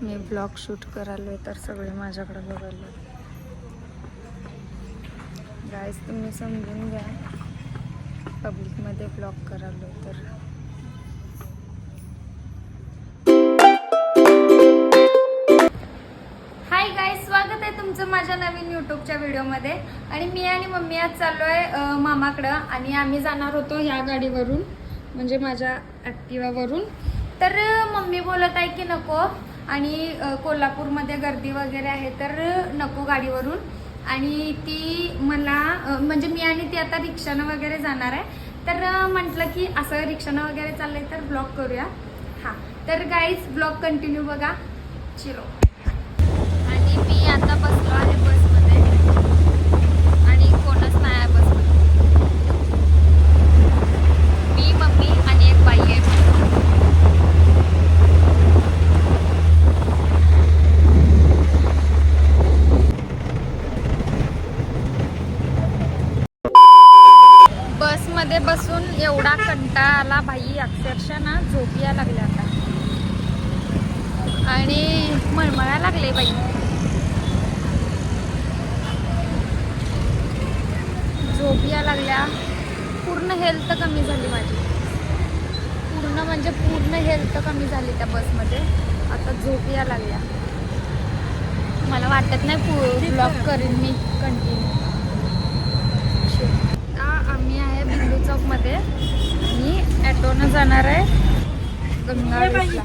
मी blog shoot करायला तर सगळे माझ्याकडे बघायला. गाईज तुम्ही समजून घ्या, पब्लिकमध्ये ब्लॉग करायला तर. हाय गाईज, स्वागत आहे तुमचं माझ्या नवीन यूट्यूबच्या व्हिडिओमध्ये. आणि मी आणि मम्मी आज चाललो आहे मामाकडं. आणि आम्ही जाणार होतो ह्या गाडीवरून, म्हणजे माझ्या ॲक्टिवावरून. तर मम्मी बोलत आहे की नको, आणि कोल्हापूरमध्ये गर्दी वगैरे आहे तर नको गाडीवरून. आणि ती मला म्हणजे मी आणि ती आता रिक्षानं वगैरे जाणार आहे. तर म्हटलं की असं रिक्षानं वगैरे चाललंय तर ब्लॉग करूया. हां, तर गाईज ब्लॉग कंटिन्यू बघा. चिरो. आणि मी आता बसलो आहे बसमध्ये, आणि कोणच नाही आहे बसमध्ये. मी, मम्मी आणि एक बाई आहे. बसमध्ये बसून एवढा कंटाळा आला बाई, अक्षरशः ना झोप यायला लागल्या आता, आणि मळमळायला लागले बाई. झोप यायला लागल्या, पूर्ण हेल्थ कमी झाली माझी, पूर्ण म्हणजे पूर्ण हेल्थ कमी झाली त्या बसमध्ये. आता झोप यायला लागल्या. मला वाटत नाही ब्लॉग करीन मी कंटिन्यू. आम्ही आहे बिंदू चौकमध्ये, आणि ॲटोनं जाणार आहे गंगावेशला.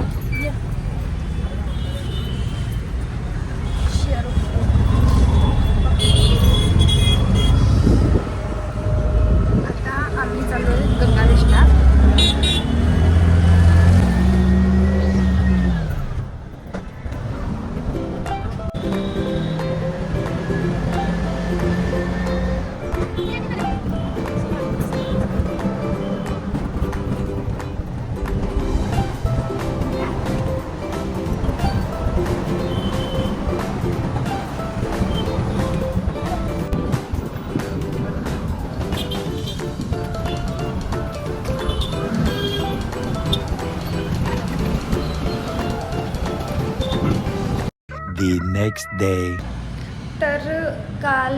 आता आम्ही चाललो गंगावेशला. The next day. तर काल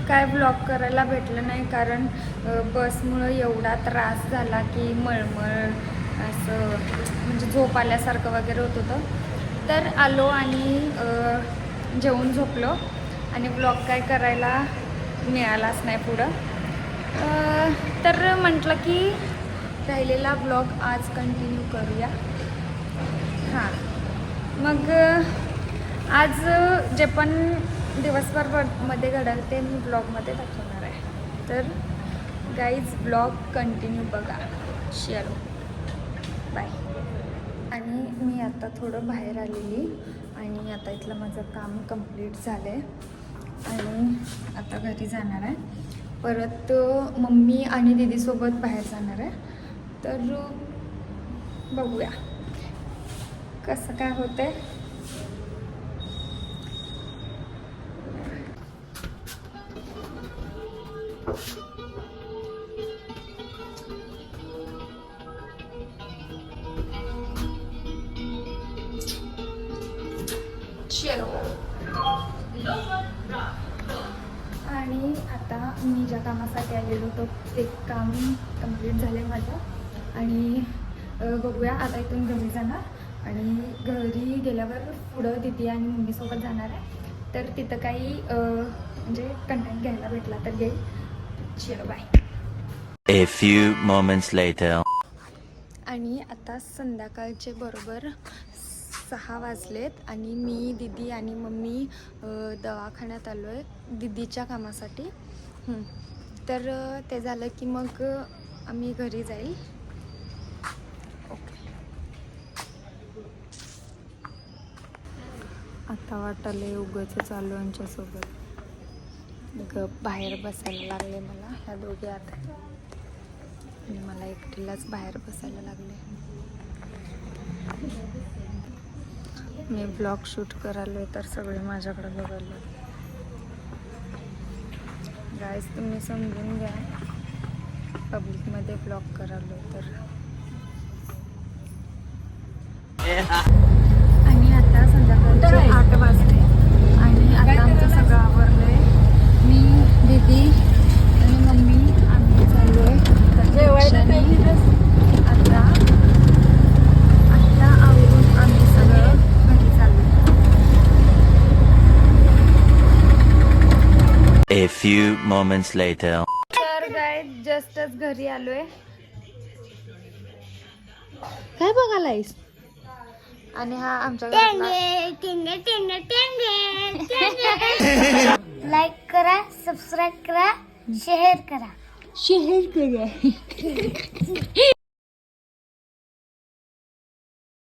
काय ब्लॉग करायला भेटलं नाही, कारण बसमुळं एवढा त्रास झाला की मळमळ असं म्हणजे झोप आल्यासारखं वगैरे होत होतं. तर आलो आणि जेवून झोपलो, आणि ब्लॉग काय करायला मिळालाच नाही पुढं. तर म्हटलं की राहिलेला ब्लॉग आज कंटिन्यू करूया. हां, मग आज जे पण दिवसभरमध्ये घडलं ते मी ब्लॉगमध्ये दाखवणार आहे. तर गाईज ब्लॉग कंटिन्यू बघा. चलो बाय. आणि मी आता थोडं बाहेर आलेली, आणि आता इथलं माझं काम कंप्लीट झालं आहे, आणि आता घरी जाणार आहे. परत मम्मी आणि दीदीसोबत बाहेर जाणार आहे. तर बघूया कसं काय होतं आहे. आणि आता मी ज्या कामासाठी आलेलो होतो ते काम कंप्लीट झाले माझं. आणि बघूया आता इथून घरी जाणार, आणि घरी गेल्यावर पुढं दीदी आणि मम्मीसोबत जाणार आहे. तर तिथं काही म्हणजे कंटेंट घ्यायला भेटला तर घेईल. चलो bye. A few moments later. आणि आता संध्याकाळचे बरोबर 6 वाजलेत, आणि मी, दीदी आणि मम्मी दवाखान्यात आलो आहे दीदीच्या कामासाठी. तर ते झालं की मग आम्ही घरी जाईल. ओके. आता वाटायला उगाच चालू यांच्यासोबत, बाहेर बसायला लागले मला. ह्या दोघे आता, आणि मला एकटीलाच बाहेर बसायला लागले. मी ब्लॉग शूट करायला तर सगळे माझ्याकडे बघायला. गाईज तुम्ही समजून घ्या, पब्लिकमध्ये ब्लॉग करायला तर. आणि आता संध्याकाळ few moments later. तर गाय जस्टच घरी आलोय. काय बघायलायस? आणि हा आमच्या लाईक करा, सबस्क्राईब करा, शेअर करा. शेअर करा.